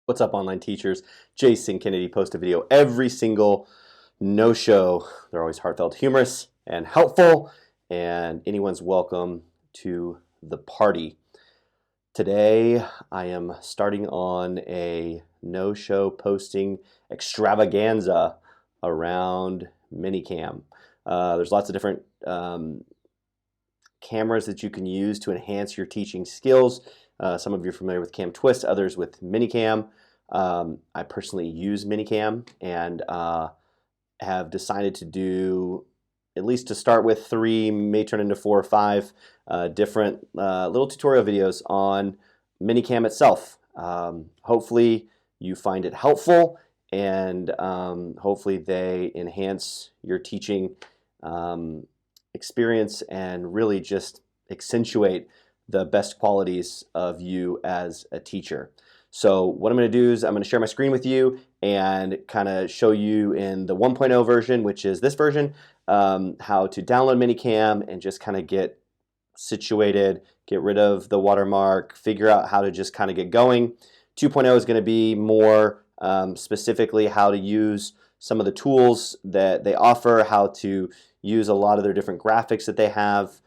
What's up, online teachers? Jason Kennedy posts a video every single no-show. They're always heartfelt, humorous, and helpful, and anyone's welcome to the party. Today, I am starting on a no-show posting extravaganza around Manycam. There's lots of different cameras that you can use to enhance your teaching skills. Some of you are familiar with Cam Twist, others with Manycam. I personally use Manycam and have decided to do, at least to start with, 3, may turn into 4 or 5 different little tutorial videos on Manycam itself. Hopefully you find it helpful, and hopefully they enhance your teaching experience and really just accentuate the best qualities of you as a teacher. So what I'm going to do is I'm going to share my screen with you and kind of show you in the 1.0 version, which is this version, how to download Manycam and just kind of get situated, get rid of the watermark, figure out how to just kind of get going. 2.0 is going to be more specifically how to use some of the tools that they offer, how to use a lot of their different graphics that they have,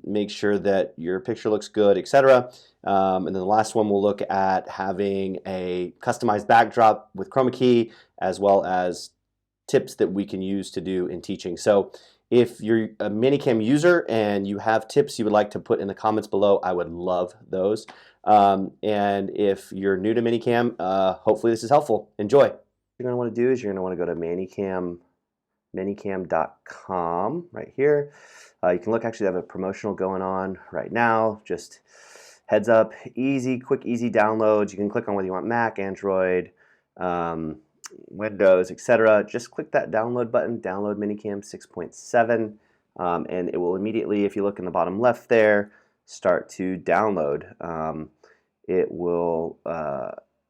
make sure that your picture looks good, etc. And then the last one we'll look at having a customized backdrop with Chromakey, as well as tips that we can use to do in teaching. So if you're a Manycam user and you have tips you would like to put in the comments below, I would love those. And if you're new to Manycam, hopefully this is helpful. Enjoy. What you're going to want to do is you're going to want to go to Manycam.com right here. You can look, actually, they have a promotional going on right now. Just heads up, easy, quick, easy downloads. You can click on whether you want Mac, Android, Windows, etc. Just click that download button, download Manycam 6.7, and it will immediately, if you look in the bottom left there, start to download. It will,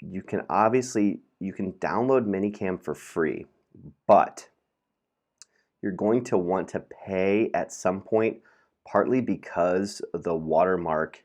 you can download Manycam for free, but you're going to want to pay at some point, partly because the watermark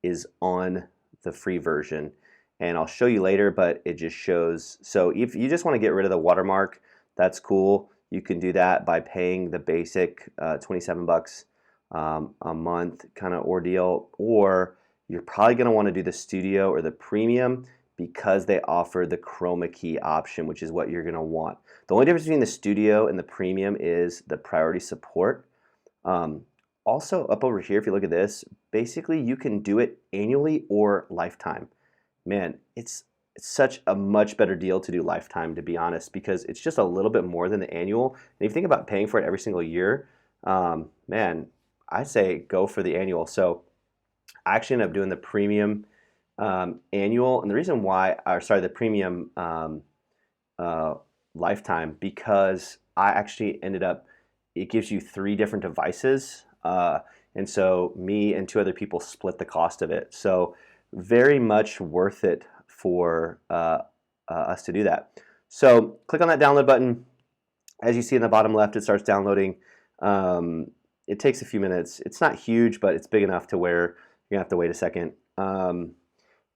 is on the free version. And I'll show you later, but it just shows. So if you just want to get rid of the watermark, that's cool. You can do that by paying the basic 27 bucks a month kind of ordeal, or you're probably going to want to do the studio or the premium, because they offer the Chromakey option, which is what you're going to want. The only difference between the studio and the premium is the priority support. Also, up over here, if you look at this, basically you can do it annually or lifetime. Man, it's such a much better deal to do lifetime, to be honest, because it's just a little bit more than the annual. And if you think about paying for it every single year, man, I say go for the annual. So I actually ended up doing the premium annual, and the reason why, or sorry, the premium lifetime, because I actually ended up, it gives you 3 different devices, and so me and 2 other people split the cost of it. So very much worth it for us to do that. So click on that download button. As you see in the bottom left, it starts downloading. It takes a few minutes. It's not huge, but it's big enough to where you're gonna have to wait a second.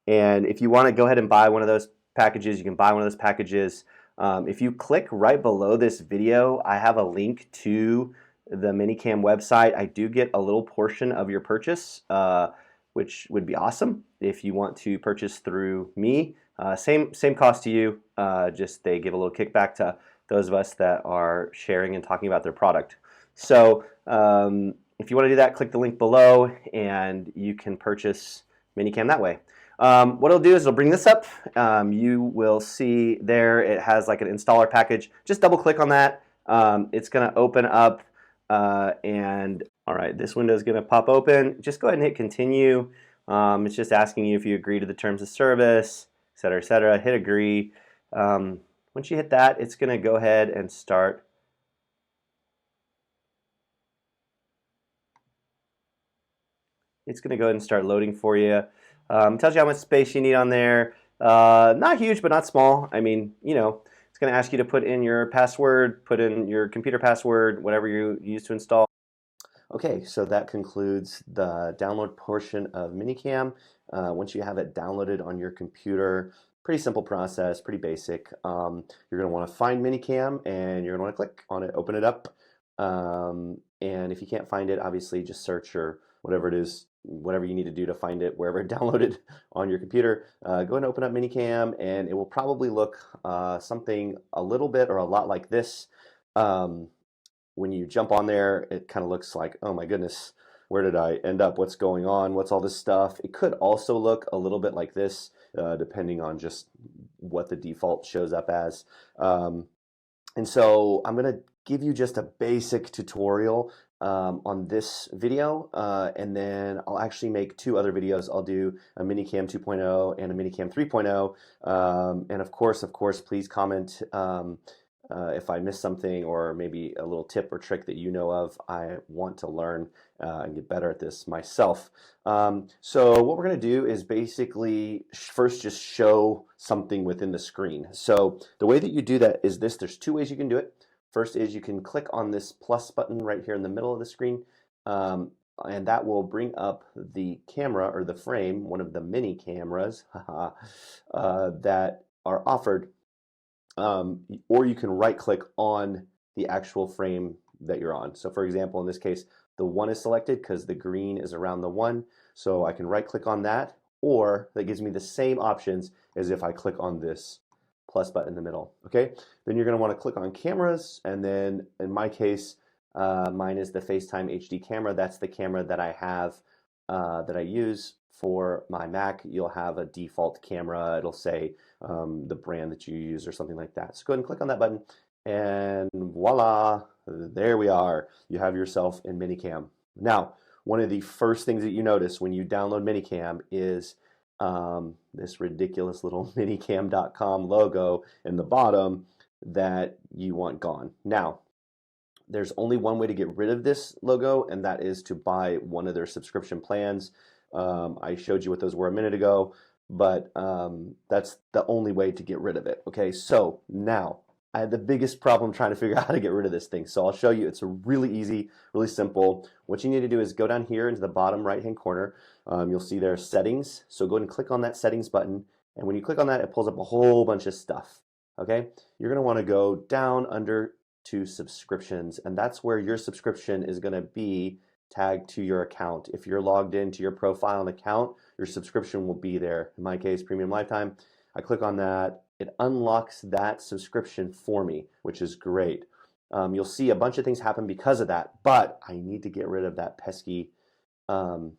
And if you want to go ahead and buy one of those packages, you can buy one of those packages. If you click right below this video, I have a link to the Manycam website. I do get a little portion of your purchase, which would be awesome if you want to purchase through me. Same cost to you, just they give a little kickback to those of us that are sharing and talking about their product. So if you want to do that, click the link below and you can purchase Manycam that way. What it'll do is it'll bring this up. You will see there it has like an installer package. Just double click on that. It's going to open up, and all right, this window is going to pop open. Just go ahead and hit continue. It's just asking you if you agree to the terms of service, etc., etc. Hit agree. Once you hit that, it's going to go ahead and start. It's going to go ahead and start loading for you. Tells you how much space you need on there. Not huge, but not small. I mean, you know, it's going to ask you to put in your password, put in your computer password, whatever you use to install. Okay, so that concludes the download portion of Manycam. Once you have it downloaded on your computer, Pretty simple process, pretty basic. You're going to want to find Manycam and you're going to want to click on it, open it up. And if you can't find it, obviously just search or whatever it is, whatever you need to do to find it, wherever downloaded on your computer. Go ahead and open up Manycam and it will probably look something a little bit or a lot like this. When you jump on there, it kind of looks like, oh my goodness, where did I end up? What's going on? What's all this stuff? It could also look a little bit like this, depending on just what the default shows up as. And so I'm going to give you just a basic tutorial on this video, and then I'll actually make 2 other videos. I'll do a Manycam 2.0 and a Manycam 3.0, and of course, please comment if I missed something or maybe a little tip or trick that you know of. I want to learn and get better at this myself. So what we're going to do is basically first just show something within the screen. So the way that you do that is this. There's 2 ways you can do it. First is you can click on this plus button right here in the middle of the screen, and that will bring up the camera or the frame, one of the mini cameras that are offered. Or you can right click on the actual frame that you're on. So for example, in this case, the 1 is selected because the green is around the 1. So I can right click on that, or that gives me the same options as if I click on this plus button in the middle. Okay, then you're going to want to click on cameras, and then in my case, mine is the FaceTime HD camera. That's the camera that I have, that I use for my Mac. You'll have a default camera. It'll say the brand that you use or something like that. So go ahead and click on that button, and voila, there we are. You have yourself in Manycam. Now, one of the first things that you notice when you download Manycam is this ridiculous little Manycam.com logo in the bottom that you want gone. Now, there's only one way to get rid of this logo, and that is to buy one of their subscription plans. I showed you what those were a minute ago, but that's the only way to get rid of it. Okay, so now I had the biggest problem trying to figure out how to get rid of this thing. So I'll show you. It's really easy, really simple. What you need to do is go down here into the bottom right-hand corner. You'll see there settings. So go ahead and click on that settings button. And when you click on that, it pulls up a whole bunch of stuff. Okay, you're going to want to go down under to subscriptions, and that's where your subscription is going to be tagged to your account. If you're logged into your profile and account, your subscription will be there. In my case, Premium Lifetime. I click on that. It unlocks that subscription for me, which is great. You'll see a bunch of things happen because of that, but I need to get rid of that pesky logo.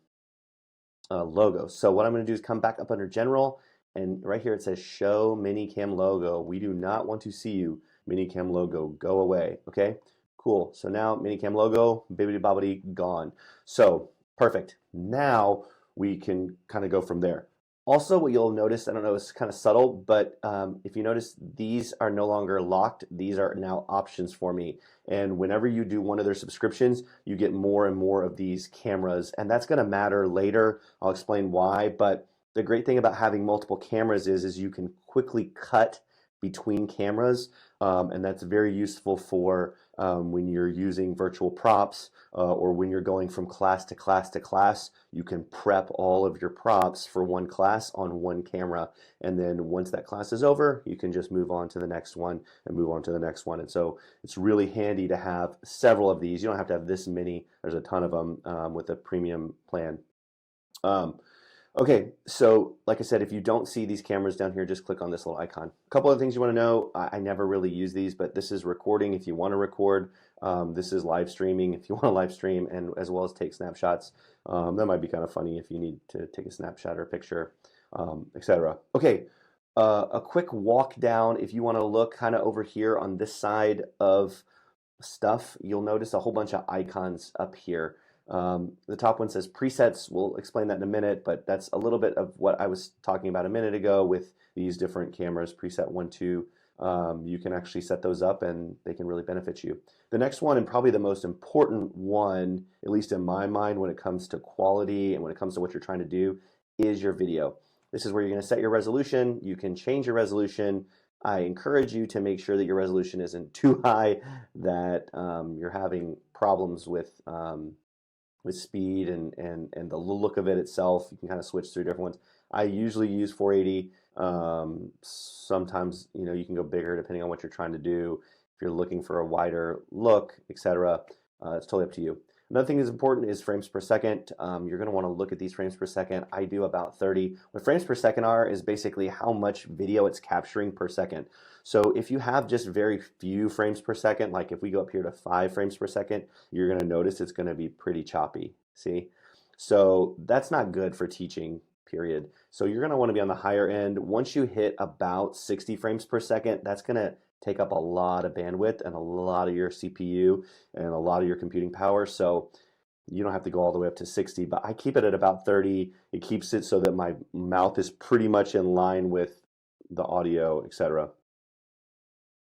So what I'm going to do is come back up under General, and right here it says Show Manycam Logo. We do not want to see you. Manycam logo, go away. Okay, cool. So now Manycam logo, bibbidi bobbidi, gone. So perfect. Now we can kind of go from there. Also, what you'll notice, I don't know, it's kind of subtle, but if you notice, these are no longer locked. These are now options for me. And whenever you do one of their subscriptions, you get more and more of these cameras. And that's going to matter later. I'll explain why. But the great thing about having multiple cameras is you can quickly cut between cameras. And that's very useful for when you're using virtual props or when you're going from class to class to class. You can prep all of your props for one class on one camera, and then once that class is over, you can just move on to the next one and move on to the next one. And so it's really handy to have several of these. You don't have to have this many. There's a ton of them with a premium plan. Okay, so like I said, if you don't see these cameras down here, just click on this little icon. A couple of things you want to know. I never really use these, but this is recording if you want to record. This is live streaming if you want to live stream, and as well as take snapshots. That might be kind of funny if you need to take a snapshot or a picture, etc. Okay, a quick walk down. If you want to look kind of over here on this side of stuff, you'll notice a whole bunch of icons up here. The top one says presets. We'll explain that in a minute, but that's a little bit of what I was talking about a minute ago with these different cameras, preset 1, 2. You can actually set those up and they can really benefit you. The next one, and probably the most important one, at least in my mind when it comes to quality and when it comes to what you're trying to do, is your video. This is where you're going to set your resolution. You can change your resolution. I encourage you to make sure that your resolution isn't too high, that you're having problems with with speed and the look of it itself. You can kind of switch through different ones. I usually use 480. Sometimes, you know, you can go bigger depending on what you're trying to do. If you're looking for a wider look, etc., it's totally up to you. Another thing that's important is frames per second. You're going to want to look at these frames per second. I do about 30. What frames per second are is basically how much video it's capturing per second. So if you have just very few frames per second, like if we go up here to 5 frames per second, you're going to notice it's going to be pretty choppy. See? So that's not good for teaching, period. So you're going to want to be on the higher end. Once you hit about 60 frames per second, that's going to take up a lot of bandwidth and a lot of your CPU and a lot of your computing power. So you don't have to go all the way up to 60, but I keep it at about 30. It keeps it so that my mouth is pretty much in line with the audio, etc.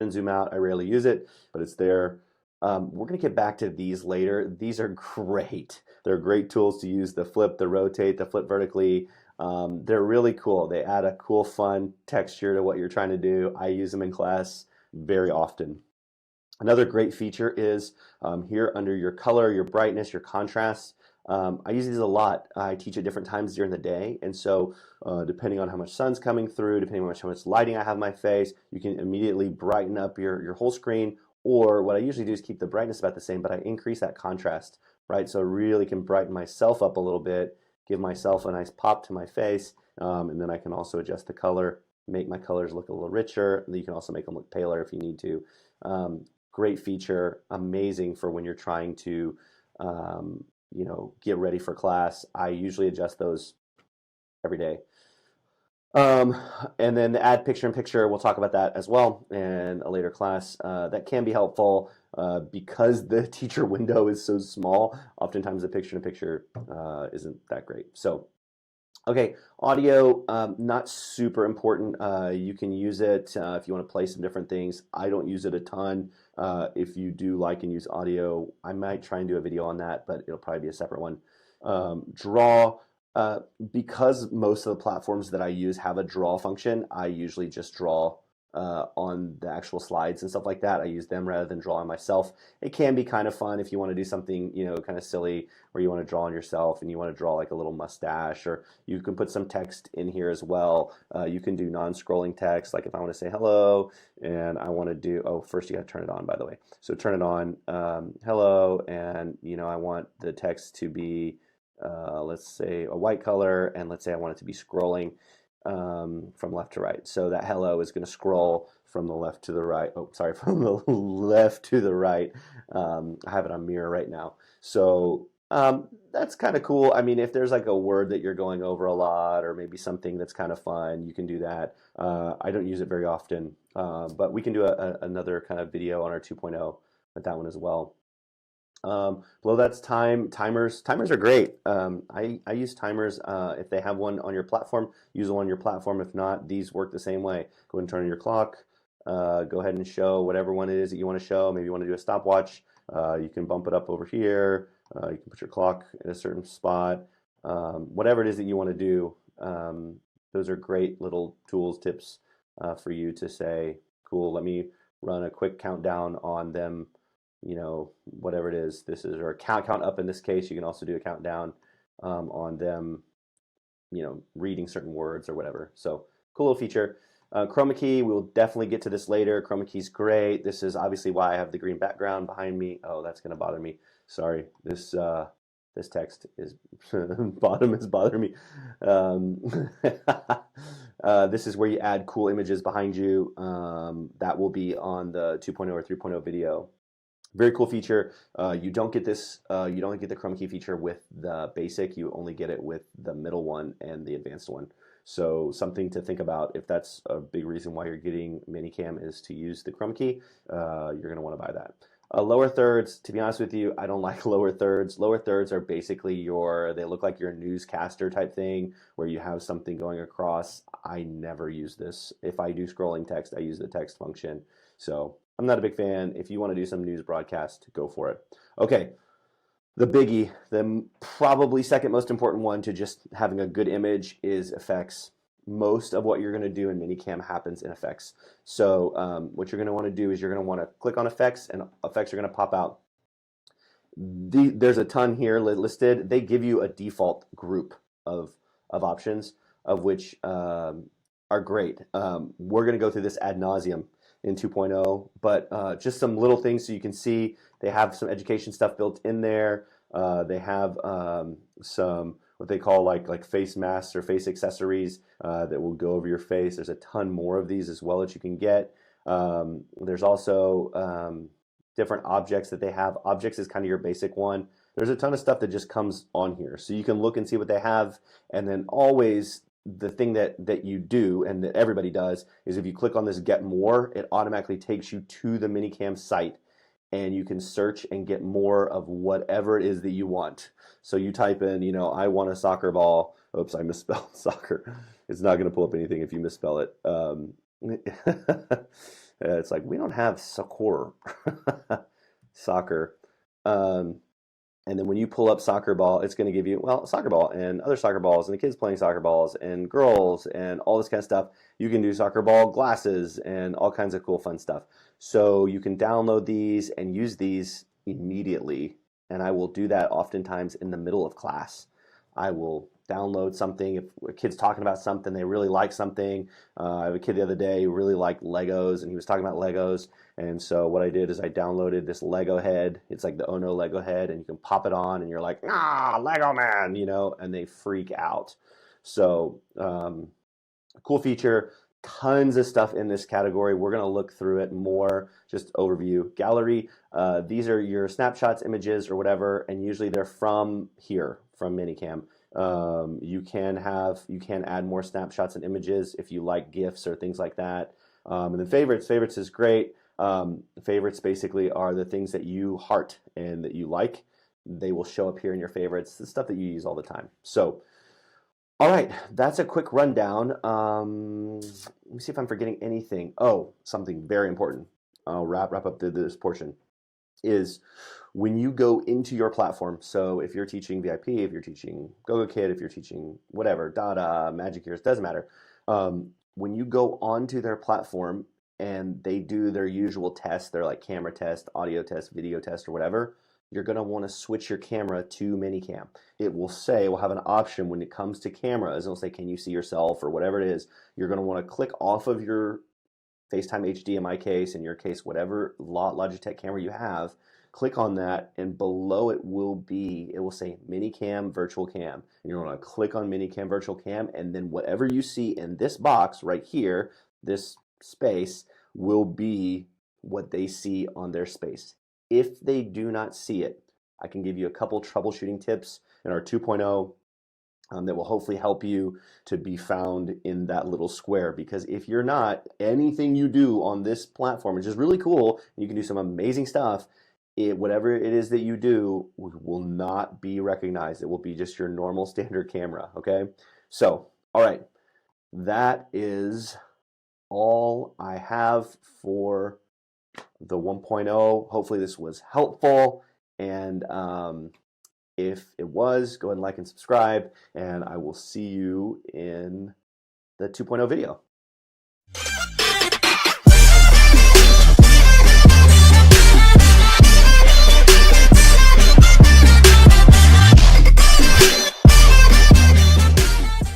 And zoom out, I rarely use it, but it's there. We're going to get back to these later. These are great. They're great tools to use, the flip, the rotate, the flip vertically. They're really cool. They add a cool, fun texture to what you're trying to do. I use them in class very often. Another great feature is here under your color, your brightness, your contrast. I use these a lot. I teach at different times during the day, and so depending on how much sun's coming through, depending on how much lighting I have in my face, you can immediately brighten up your whole screen. Or what I usually do is keep the brightness about the same, but I increase that contrast, right? So I really can brighten myself up a little bit, give myself a nice pop to my face, and then I can also adjust the color, make my colors look a little richer. You can also make them look paler if you need to. Great feature, amazing for when you're trying to, you know, get ready for class. I usually adjust those every day. And then the add picture in picture, we'll talk about that as well in a later class. That can be helpful because the teacher window is so small. Oftentimes the picture in picture isn't that great. So, okay, audio, not super important. You can use it if you want to play some different things. I don't use it a ton. If you do like and use audio, I might try and do a video on that, but it'll probably be a separate one. Draw. Because most of the platforms that I use have a draw function, I usually just draw on the actual slides and stuff like that. I use them rather than drawing myself. It can be kind of fun if you want to do something, you know, kind of silly where you want to draw on yourself and you want to draw like a little mustache, or you can put some text in here as well. You can do non-scrolling text, like if I want to say hello and I want to do, oh, first you got to turn it on, by the way. So turn it on, hello, and you know, I want the text to be let's say a white color, and let's say I want it to be scrolling from left to right. So that hello is going to scroll from the left to the right. Oh, sorry, from the left to the right. I have it on mirror right now. So that's kind of cool. I mean, if there's like a word that you're going over a lot, or maybe something that's kind of fun, you can do that. I don't use it very often, but we can do another kind of video on our 2.0 with that one as well. Below that's timers. Timers are great. I use timers. If they have one on your platform, use one on your platform. If not, these work the same way. Go ahead and turn on your clock. Go ahead and show whatever one it is that you want to show. Maybe you want to do a stopwatch. You can bump it up over here. You can put your clock in a certain spot. Whatever it is that you want to do. Those are great little tools, tips for you to say, cool, let me run a quick countdown on them. You know, whatever it is, this is, or count up in this case. You can also do a countdown on them, you know, reading certain words or whatever. So cool little feature. Chromakey, we'll definitely get to this later. Chromakey's great. This is obviously why I have the green background behind me. Oh, that's going to bother me. Sorry, this text is bottom is bothering me. This is where you add cool images behind you. That will be on the 2.0 or 3.0 video. Very cool feature. You don't get this. You don't get the Chromakey feature with the basic. You only get it with the middle one and the advanced one. So something to think about if that's a big reason why you're getting Manycam is to use the Chromakey. You're going to want to buy that. Lower thirds, to be honest with you, I don't like lower thirds. Lower thirds are basically they look like your newscaster type thing where you have something going across. I never use this. If I do scrolling text, I use the text function. So I'm not a big fan. If you want to do some news broadcast, go for it. Okay, the biggie, the probably second most important one to just having a good image is effects. Most of what you're going to do in Manycam happens in effects. So what you're going to want to do is you're going to want to click on effects, and effects are going to pop out. There's a ton here listed. They give you a default group of options, of which are great. We're going to go through this ad nauseum in 2.0, but just some little things so you can see. They have some education stuff built in there. They have some what they call like face masks or face accessories that will go over your face. There's a ton more of these as well that you can get. There's also different objects that they have. Objects is kind of your basic one. There's a ton of stuff that just comes on here. So you can look and see what they have, and then always the thing that you do and that everybody does is if you click on this get more, it automatically takes you to the Manycam site, and you can search and get more of whatever it is that you want. So you type in, you know, I want a soccer ball. Oops, I misspelled soccer. It's not going to pull up anything if you misspell it. It's like, we don't have soccer. Soccer. And then when you pull up soccer ball, it's going to give you, well, soccer ball and other soccer balls and the kids playing soccer balls and girls and all this kind of stuff. You can do soccer ball glasses and all kinds of cool fun stuff. So you can download these and use these immediately. And I will do that oftentimes in the middle of class. I will download something. If a kid's talking about something, they really like something. I have a kid the other day who really liked Legos, and he was talking about Legos. And so what I did is I downloaded this Lego head. It's like the Ono Lego head, and you can pop it on, and you're like, ah, Lego man, you know, and they freak out. So cool feature. Tons of stuff in this category. We're going to look through it more. Just overview. Gallery. These are your snapshots, images, or whatever, and usually they're from here, from Manycam. You can add more snapshots and images if you like GIFs or things like that. And then favorites. Favorites is great. Favorites basically are the things that you heart and that you like. They will show up here in your favorites, the stuff that you use all the time. So, all right, that's a quick rundown. Let me see if I'm forgetting anything. Oh, something very important. I'll wrap up this portion. Is when you go into your platform. So if you're teaching VIP, if you're teaching Gogokid, if you're teaching whatever, Dada, Magic Ears, doesn't matter. When you go onto their platform and they do their usual tests, they're like camera test, audio test, video test, or whatever, you're going to want to switch your camera to Manycam. It will have an option when it comes to cameras. It'll say, can you see yourself, or whatever it is. You're going to want to click off of your FaceTime HD in my case, in your case, whatever Logitech camera you have, click on that, and below it will say Manycam Virtual Cam. And you're going to click on Manycam Virtual Cam, and then whatever you see in this box right here, this space, will be what they see on their space. If they do not see it, I can give you a couple troubleshooting tips in our 2.0 that will hopefully help you to be found in that little square. Because if you're not, anything you do on this platform, which is really cool, and you can do some amazing stuff, whatever it is that you do will not be recognized. It will be just your normal standard camera, okay? So, all right, that is all I have for the 1.0. Hopefully this was helpful, and if it was, go ahead and like and subscribe, and I will see you in the 2.0 video.